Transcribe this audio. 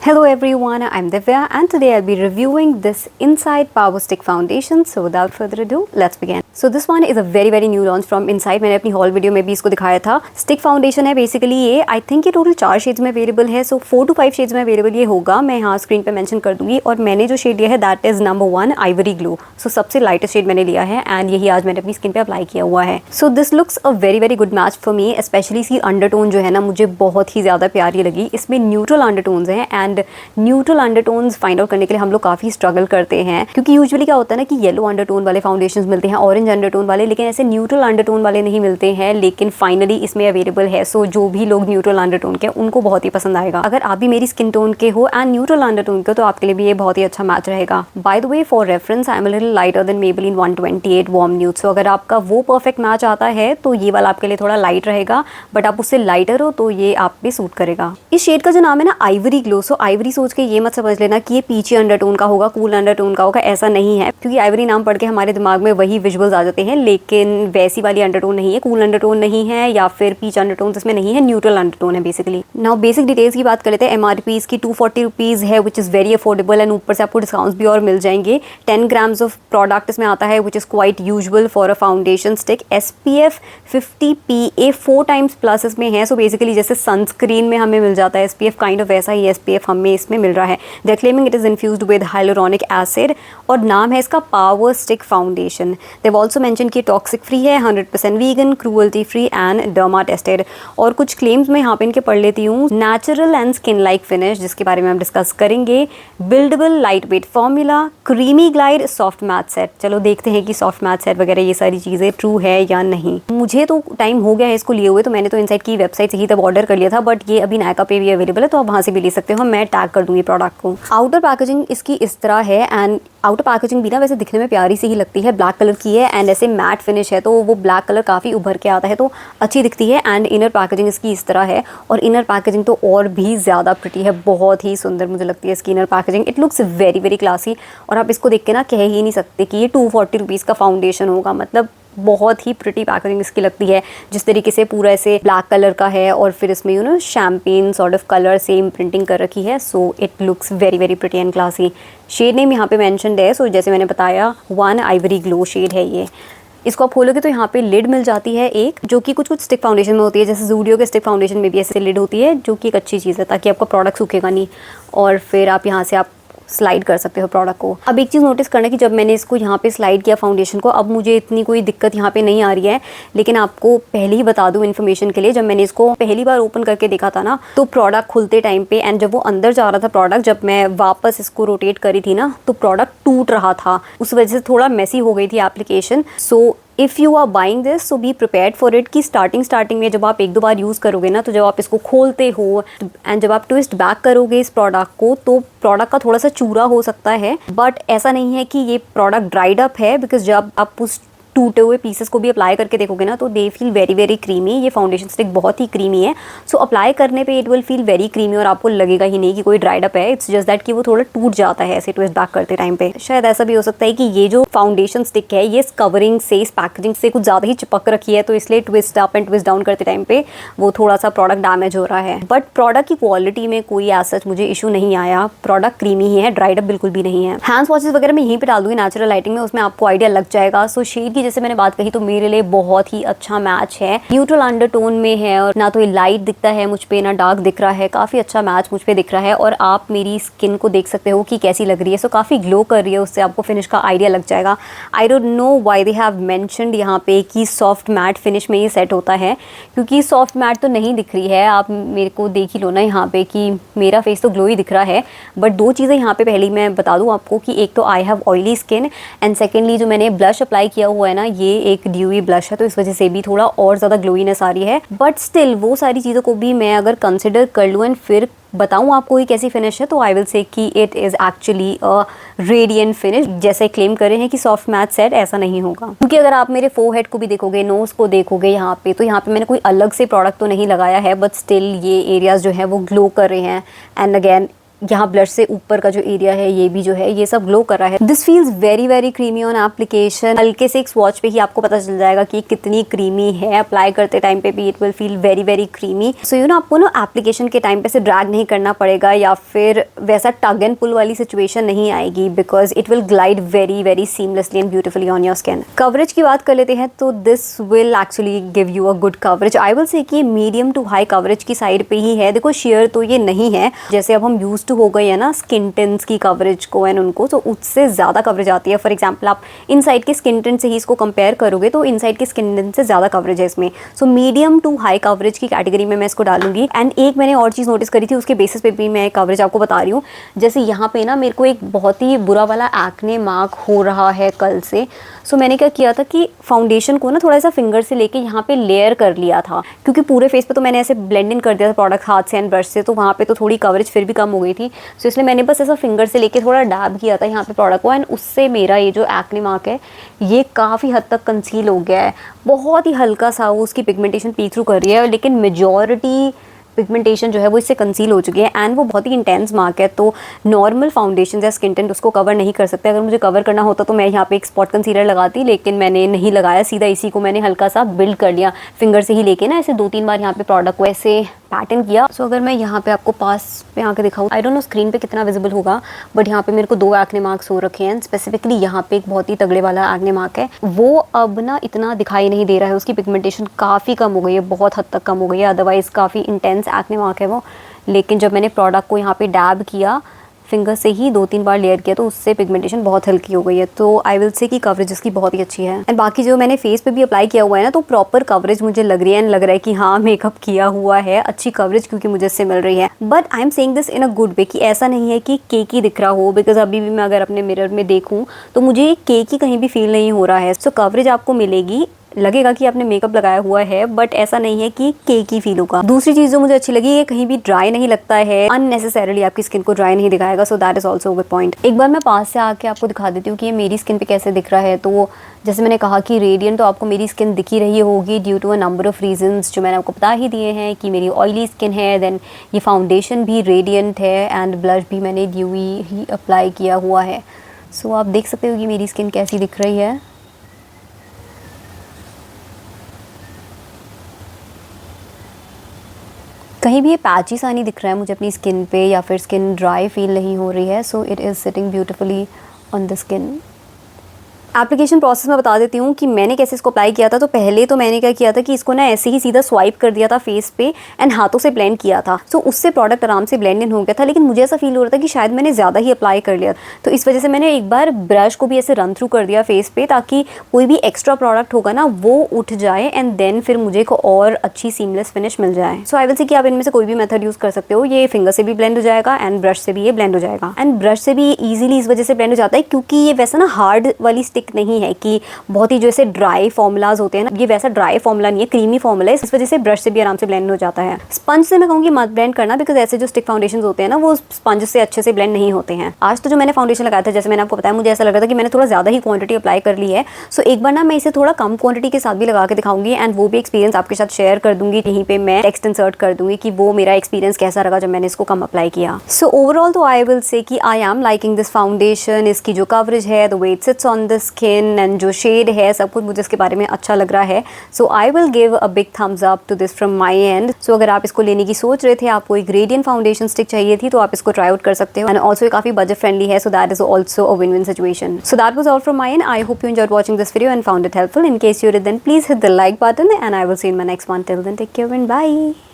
Hello everyone, I'm Divya and today I'll be reviewing this Inside Power Stick Foundation. So without further ado, let's begin. So this one is a very new launch from Inside. मैंने अपनी hall video में भी इसको दिखाया था. Stick foundation है basically ये. I think ये टोटल 4 शेड्स में अवेलेबल है. सो 4 to 5 शेड्स में अवेलेबल ये होगा. मैं यहाँ स्क्रीन पे मेंशन कर दूंगी. और मैंने जो शेड लिया है that is number 1 ivory glow. So सबसे लाइटेस्ट शेड मैंने लिया है एंड यही आज मैंने अपनी स्किन पे अप्लाई किया हुआ है. So this looks a very good match for me. Specially इसकी अंडरटोन जो है ना मुझे बहुत ही ज़्यादा प्यारी लगी. इसमें न्यूट्रल अंडरटोन्स हैं and neutral undertones find out करने के लिए हम लोग काफ़ी स्ट्रगल करते हैं क्योंकि यूजुअली क्या होता है ना कि येलो अंडरटोन वाले फाउंडेशंस मिलते हैं, ऑरेंज अंडरटोन वाले, लेकिन ऐसे न्यूट्रल अंडरटोन वाले नहीं मिलते हैं. लेकिन फाइनली इसमें अवेलेबल है. सो जो भी लोग न्यूट्रल अंडरटोन के उनको बहुत ही पसंद आएगा. अगर आप भी मेरी स्किन टोन के हो एंड न्यूट्रल अंडरटोन के तो आपके लिए भी ये बहुत ही अच्छा मैच रहेगा. By the way for reference I am a little lighter than Maybelline 128 warm nude. So अगर आपका वो परफेक्ट मैच आता है तो ये वाला आपके लिए थोड़ा लाइट रहेगा, बट आप उससे लाइटर हो तो ये आप पे सूट करेगा. इस शेड का जो नाम है ना आइवरी ग्लो. सो आइवरी सोच के ये मत समझ लेना कि ये पीची अंडरटोन का होगा, कूल अंडरटोन का होगा. ऐसा नहीं है क्योंकि आइवरी नाम पढ़ के हमारे दिमाग में वही विजुअल्स आ जाते हैं, लेकिन वैसी वाली अंडरटोन नहीं है, कूल अंडरटोन नहीं है या फिर पीच अंडरटोन इसमें नहीं है, न्यूट्रल अंडरटोन है बेसिकली. नाउ बेसिक डिटेल्स की बात कर लेते हैं. एमआरपी इसकी 240 रुपीज़ है which is very affordable and ऊपर से आपको डिस्काउंट्स भी और मिल जाएंगे. 10 ग्राम्स ऑफ प्रोडक्ट इसमें आता है which is quite usual for a foundation stick. SPF 50 PA 4 times plus इसमें है. सो बेसिकली जैसे सनस्क्रीन में हमें मिल जाता है SPF, काइंड ऑफ वैसा ही SPF हमें इसमें मिल रहा है. They are claiming it is infused with hyaluronic acid और नाम है इसका power stick foundation. They also mention कि टॉक्सिक फ्री है, 100% vegan, cruelty free and derma tested. और कुछ क्लेम्स मैं यहाँ पे इनके पढ़ लेती हूँ. Natural and skin like finish, जिसके बारे में हम डिस्कस करेंगे. Buildable light weight formula, creamy glide, soft matte set. चलो देखते हैं कि सॉफ्ट मैट सेट वगैरह ये सारी चीज़ें ट्रू है या नहीं. मुझे तो टाइम हो गया है इसको लिए हुए, तो मैंने तो इनसाइड की वेबसाइट से ही तब ऑर्डर कर लिया था, बट ये अभी नायका पे भी अवेलेबल है तो आप वहाँ से भी ले सकते हो. मैं टैग कर दूंगी प्रोडक्ट को. आउटर पैकेजिंग इसकी इस तरह है एंड आउटर पैकेजिंग भी ना वैसे दिखने में प्यारी सी ही लगती है. ब्लैक कलर की है एंड ऐसे मैट फिनिश है तो वो ब्लैक कलर काफ़ी उभर के आता है तो अच्छी दिखती है. एंड इनर पैकेजिंग इसकी इस तरह है और इनर पैकेजिंग तो और भी ज़्यादा प्रिटी है, बहुत ही सुंदर मुझे लगती है इसकी inner packaging. It looks very classy और आप इसको देख के ना कह ही नहीं सकते कि ये 240 रुपीज़ का फाउंडेशन होगा. मतलब बहुत ही प्रिटी पैकेजिंग इसकी लगती है. जिस तरीके से पूरा ऐसे ब्लैक कलर का है और फिर इसमें you know champagne sort of colour same printing कर रखी है. So it looks very pretty and classy. Shade name यहाँ पे मेंशन्ड है. सो जैसे मैंने बताया 1 आइवरी ग्लो शेड है ये. इसको आप खोलोगे तो यहाँ पे लिड मिल जाती है एक, जो कि कुछ स्टिक फाउंडेशन में होती है. जैसे ज़ूडियो के स्टिक फाउंडेशन में भी ऐसे लिड होती है, जो कि एक अच्छी चीज़ है ताकि आपका प्रोडक्ट सूखेगा नहीं. और फिर आप यहाँ से आप स्लाइड कर सकते हो प्रोडक्ट को. अब एक चीज़ नोटिस करना कि जब मैंने इसको यहाँ पे स्लाइड किया फाउंडेशन को, अब मुझे इतनी कोई दिक्कत यहाँ पे नहीं आ रही है. लेकिन आपको पहले ही बता दूँ इन्फॉर्मेशन के लिए, जब मैंने इसको पहली बार ओपन करके देखा था ना तो प्रोडक्ट खुलते टाइम पे एंड जब वो अंदर जा रहा था प्रोडक्ट, जब मैं वापस इसको रोटेट करी थी ना तो प्रोडक्ट टूट रहा था. उस वजह से थोड़ा मेसी हो गई थी application. So if you are buying this so be prepared for it कि स्टार्टिंग में जब आप 1-2 बार यूज़ करोगे ना तो जब आप इसको खोलते हो एंड जब आप ट्विस्ट बैक करोगे इस प्रोडक्ट को तो प्रोडक्ट का थोड़ा सा चूरा हो सकता है. बट ऐसा नहीं है कि ये प्रोडक्ट ड्राइड अप है, बिकॉज जब आप उस टूटे हुए पीसेस को भी अप्लाई करके देखोगे ना तो दे फील वेरी क्रीमी. ये फाउंडेशन स्टिक बहुत ही क्रीमी है. सो अप्लाई करने पे it will feel very creamy और आपको लगेगा ही नहीं कि कोई ड्राइड अप है. इट्स जस्ट दैट कि वो थोड़ा टूट जाता है ऐसे ट्विस्ट बैक करते टाइम पे. शायद ऐसा भी हो सकता है कि ये जो फाउंडेशन स्टिक है ये इस कवरिंग से, इस पैकेजिंग से कुछ ज़्यादा ही चिपक रखी है तो इसलिए twist up and twist down करते टाइम पे वो थोड़ा सा प्रोडक्ट डैमेज हो रहा है. बट प्रोडक्ट की क्वालिटी में कोई ऐसा मुझे इशू नहीं आया. प्रोडक्ट क्रीमी ही है, ड्राइड अप बिल्कुल भी नहीं है. हैंड्स वॉशेस वगैरह मैं यहीं पर डाल दूँगी नेचुरल लाइटिंग में, उसमें आपको आइडिया लग जाएगा. सो शेड की जैसे मैंने बात कही तो मेरे लिए बहुत ही अच्छा मैच है. न्यूट्रल अंडरटोन में है और ना तो ये लाइट दिखता है मुझ पे ना डार्क दिख रहा है. काफ़ी अच्छा मैच मुझ पे दिख रहा है और आप मेरी स्किन को देख सकते हो कि कैसी लग रही है. सो काफ़ी ग्लो कर रही है, उससे आपको फिनिश का आइडिया लग जाएगा. I don't know why they have mentioned यहाँ पे कि सॉफ्ट मैट फिनिश में ये सेट होता है, क्योंकि सॉफ्ट मैट तो नहीं दिख रही है. आप मेरे को देख ही लो ना यहाँ पे कि मेरा फेस तो ग्लो ही दिख रहा है. बट 2 चीज़ें यहाँ पे पहले मैं बता दूँ आपको कि एक तो I have oily skin and secondly जो मैंने ब्लश अप्लाई किया हुआ है ना ये एक ड्यूई ब्लश है तो इस वजह से भी थोड़ा और ज़्यादा ग्लोईनेस आ रही है. बट स्टिल वो सारी चीज़ों को भी मैं अगर कंसिडर कर लूँ एंड फिर बताऊँ आपको ये कैसी फिनिश है तो आई विल से कि it is actually a radiant finish. जैसे क्लेम कर रहे हैं कि सॉफ्ट मैट सेट, ऐसा नहीं होगा. क्योंकि अगर आप मेरे फोरहेड को भी देखोगे, नोज़ को देखोगे यहाँ पे, तो यहाँ पे मैंने कोई अलग से प्रोडक्ट तो नहीं लगाया है बट स्टिल ये एरियाज़ जो है वो ग्लो कर रहे हैं. एंड अगेन यहाँ ब्लश से ऊपर का जो एरिया है ये भी जो है ये सब ग्लो कर रहा है। This feels very very creamy on application. हल्के से एक स्वॉच पे ही आपको पता चल जाएगा कि कितनी क्रीमी है। अप्लाई करते टाइम पे भी it will feel very very creamy. So you know आपको ना एप्लीकेशन के टाइम पे से ड्रैग नहीं करना पड़ेगा या फिर वैसा टग एंड पुल वाली सिचुएशन नहीं आएगी, because it will glide very very seamlessly and beautifully on your skin. Coverage की बात कर लेते हैं तो this will actually give you a good coverage. I will say कि मीडियम टू हाई कवरेज की साइड पे ही है। देखो शेयर तो ये नहीं है, जैसे अब हम यूज टू हो गए हैं ना स्किन टिंट्स की कवरेज को एंड उनको, तो उससे ज़्यादा कवरेज आती है। फॉर एग्जाम्पल आप इनसाइड के स्किन टिंट से ही इसको कंपेयर करोगे तो इनसाइड के स्किन टिंट से ज़्यादा कवरेज है इसमें। So medium to high coverage की कैटेगरी में मैं इसको डालूंगी। एंड एक मैंने और चीज़ नोटिस करी थी, उसके बेसिस पे भी मैं कवरेज आपको बता रही हूँ। जैसे यहाँ पे ना मेरे को एक बहुत ही बुरा वाला एक्ने मार्क हो रहा है कल से। सो मैंने क्या किया था कि फाउंडेशन को ना थोड़ा सा फिंगर से लेके यहाँ पे लेयर कर लिया था, क्योंकि पूरे फेस पे तो मैंने ऐसे ब्लेंड इन कर दिया था प्रोडक्ट हाथ से एंड ब्रश से, तो वहाँ पे तो थोड़ी कवरेज फिर भी कम हो गई थी। सो इसलिए मैंने बस ऐसा फिंगर से लेके थोड़ा डैब किया था यहाँ पे प्रोडक्ट को, एंड उससे मेरा ये जो एक्ने मार्क है ये काफ़ी हद तक कंसील हो गया है। बहुत ही हल्का सा वो उसकी पिगमेंटेशन पीक थ्रू कर रही है, लेकिन मेजॉरिटी पिगमेंटेशन जो है वो इससे कंसील हो चुकी है। एंड वो बहुत ही इंटेंस मार्क है, तो नॉर्मल फाउंडेशन या स्किन टिंट उसको कवर नहीं कर सकते। अगर मुझे कवर करना होता तो मैं यहाँ पे एक स्पॉट कंसीलर लगाती, लेकिन मैंने नहीं लगाया, सीधा इसी को मैंने हल्का सा बिल्ड कर लिया फिंगर से ही लेके ना, ऐसे 2-3 बार यहाँ पे प्रोडक्ट को ऐसे पैटर्न किया। सो अगर मैं यहाँ पे आपको पास पे आके दिखाऊँ, आई डोंट नो स्क्रीन पे कितना विजिबल होगा, बट यहाँ पे मेरे को 2 एक्ने मार्क्स हो रखे हैं। स्पेसिफिकली यहाँ पे एक बहुत ही तगड़े वाला एक्ने मार्क है, वो अब ना इतना दिखाई नहीं दे रहा है। उसकी पिगमेंटेशन काफ़ी कम हो गई है, बहुत हद तक कम हो गई है। अदरवाइज़ काफ़ी इंटेंस एक्ने मार्क है वो, लेकिन जब मैंने प्रोडक्ट को यहाँ पे डैब किया फिंगर से ही 2-3 बार लेयर किया तो उससे पिगमेंटेशन बहुत हल्की हो गई है। तो आई विल से कि कवरेज इसकी बहुत ही अच्छी है। एंड बाकी जो मैंने फेस पे भी अप्लाई किया हुआ है ना, तो प्रॉपर कवरेज मुझे लग रही है एंड लग रहा है कि हाँ मेकअप किया हुआ है, अच्छी कवरेज क्योंकि मुझे इससे मिल रही है। But I am saying this in a good way, कि ऐसा नहीं है कि केकी दिख रहा हो, बिकॉज अभी भी मैं अगर अपने मिरर में देखूँ तो मुझे केकी कहीं भी फील नहीं हो रहा है। सो कवरेज आपको मिलेगी, लगेगा कि आपने मेकअप लगाया हुआ है, बट ऐसा नहीं है कि केकी फील होगा। दूसरी चीज़ जो मुझे अच्छी लगी, ये कहीं भी ड्राई नहीं लगता है, अननेसेसरीली आपकी स्किन को ड्राई नहीं दिखाएगा। So that is also good point. एक बार मैं पास से आके आपको दिखा देती हूँ कि ये मेरी स्किन पे कैसे दिख रहा है। तो जैसे मैंने कहा कि रेडियंट तो आपको मेरी स्किन दिख ही रही होगी due to a number of reasons जो मैंने आपको बता ही दिए हैं, कि मेरी ऑयली स्किन है, देन ये फाउंडेशन भी रेडियंट है एंड ब्लश भी मैंने ड्यूई ही अप्लाई किया हुआ है। सो आप देख सकते हो कि मेरी स्किन कैसी दिख रही है। कहीं भी ये पैची सा नहीं दिख रहा है मुझे अपनी स्किन पे, या फिर स्किन ड्राई फील नहीं हो रही है। So it is sitting beautifully on the skin. Application process में बता देती हूँ कि मैंने कैसे इसको अप्लाई किया था। तो पहले तो मैंने क्या किया था कि इसको ना ऐसे ही सीधा स्वाइप कर दिया था फेस पे एंड हाथों से ब्लेंड किया था। सो उससे प्रोडक्ट आराम से ब्लेंड इन हो गया था, लेकिन मुझे ऐसा फील हो रहा था कि शायद मैंने ज़्यादा ही अप्लाई कर लिया। तो इस वजह से मैंने एक बार ब्रश को भी ऐसे रन थ्रू कर दिया फेस पे, ताकि कोई भी एक्स्ट्रा प्रोडक्ट होगा ना वो उठ जाए एंड देन फिर मुझे को और अच्छी सीमलेस फिनिश मिल जाए। सो आई विल से कि आप इनमें से कोई भी मेथड यूज़ कर सकते हो। ये फिंगर से भी ब्लेंड हो जाएगा एंड ब्रश से भी ये ब्लेंड हो जाएगा। एंड ब्रश से भी ईजिली इस वजह से ब्लेंड हो जाता है क्योंकि ये वैसा ना हार्ड वाली स्टिक नहीं है कि बहुत ही जैसे ड्राई फॉर्मूलाज होते हैं ना, ये वैसा ड्राई फॉर्मूला नहीं है, क्रीमी फॉर्मूला है। इस वजह से ब्रश से भी आराम से ब्लेंड हो जाता है। स्पंज से मैं कहूँगी मत ब्लेंड करना, बिकॉज ऐसे जो स्टिक फाउंडेशन होते हैं ना वो स्पंज से अच्छे से ब्लेंड नहीं होते हैं। आज तो जो मैंने फाउंडेशन लगाया था, जैसे मैंने आपको बताया, मुझे ऐसा लग रहा था कि मैंने थोड़ा ज़्यादा ही क्वांटिटी अप्लाई कर ली है। सो एक बार ना मैं इसे थोड़ा कम क्वांटिटी के साथ भी लगा के दिखाऊंगी एंड वो भी एक्सपीरियंस आपके साथ शेयर कर दूंगी। यहीं पे मैं टेक्स्ट इंसर्ट कर दूंगी कि वो मेरा एक्सपीरियंस कैसा रहा जब मैंने इसको कम अप्लाई किया। सो ओवरऑल तो आई विल से कि I am liking this foundation. इसकी जो कवरेज है, the way it sits on the skin and जो शेड है, सब कुछ मुझे इसके बारे में अच्छा लग रहा है। So I will give a big thumbs up to this from my end. So अगर आप इसको लेने की सोच रहे थे, आपको एक ग्रेडियंट फाउंडेशन स्टिक चाहिए थी, तो आप इसको ट्राई आउट कर सकते हो। एंड ऑल्सो ये काफ़ी बजट फ्रेंडली है, so that is also a win win situation. So that was all from my and. I hope you enjoyed watching this video and found it helpful. In case you did, then please hit the like button and I will see you in my next one. Till then, take care and bye.